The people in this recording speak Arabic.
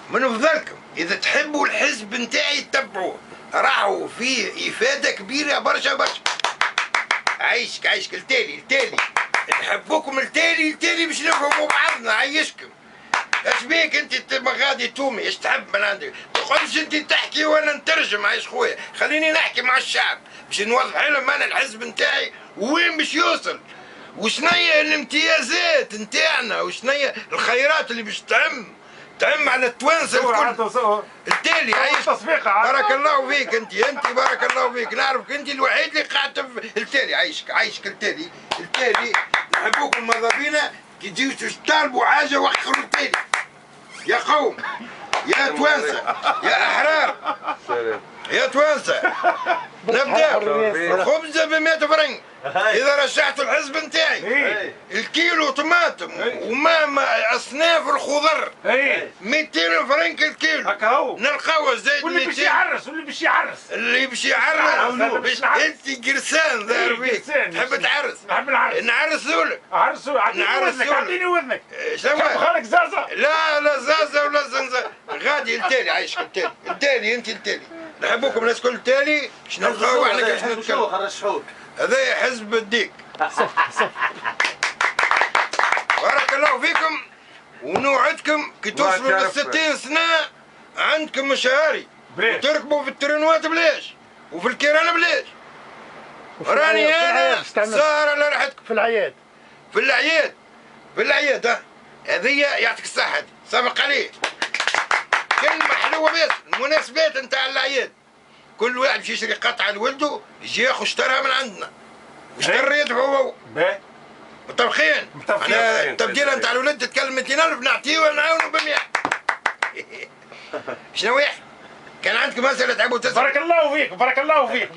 من فضلكم اذا تحبوا الحزب نتاعي تتبعوه، راهو فيه افاده كبيره برشا برشا. عايشك التالي نحبوكم التالي باش نفهموا بعضنا. عايشكم. اش بيك انت غادي تومي ايش تحب من عندك؟ تقعدش انت تحكي وانا نترجم. عايش خويا، خليني نحكي مع الشعب باش نوضح لهم انا الحزب نتاعي وين باش يوصل، وشنيا الامتيازات نتاعنا، وشنيا الخيرات اللي باش تعم على التوانسه الكل. التالي بارك الله فيك انت بارك الله فيك. نعرفك انت الوحيد اللي قاعد التالي. عايشك التالي نحبوكم ماذا بينا كي تجيو تطالبوا حاجه وخروا التالي. يا قوم يا توانسه يا احرار يا توانسه نبداو. الخبزه ب 100 فرنك اذا رشحتوا الحزب نتاعي. الكيلو طماطم وما اصناف الخضر 200 فرنك الكيلو. نلقاوه زايد 200. واللي باش يعرس انت قرسان ظاهر فيك. تحب تعرس؟ نحب نعرس. نعرسوا لك. اعطيني وذنك. شنو؟ خالك زازا. لا زازا ولا زنزا. غادي التالي. عايشك التالي انت التالي. نحبوكم الناس كل التالي باش نلقاو احنا كيفاش نتكلم. هذا حزب الديك. بارك الله فيكم ونوعدكم كي توصلوا ل 60 سنه عندكم مشاري وتركبوا في الترنوات بلاش وفي الكيران بلاش. راني انا سهره على راحتكم في العياد هذه يعطيك الصحة. سبق عليه كلمة حلوة بس المناسبات نتاع الأعياد. كل واحد باش يشري قطعة لولده يجي ياخذ اشتراها من عندنا واشترى يدفع هو. متفقين؟ انا التبديلة نتاع الولد تتكلم 200,000 نعطيه ونعاونوا ب 100. شنو كان عندكم مسألة تحبوا تسألوا؟ بارك الله فيك.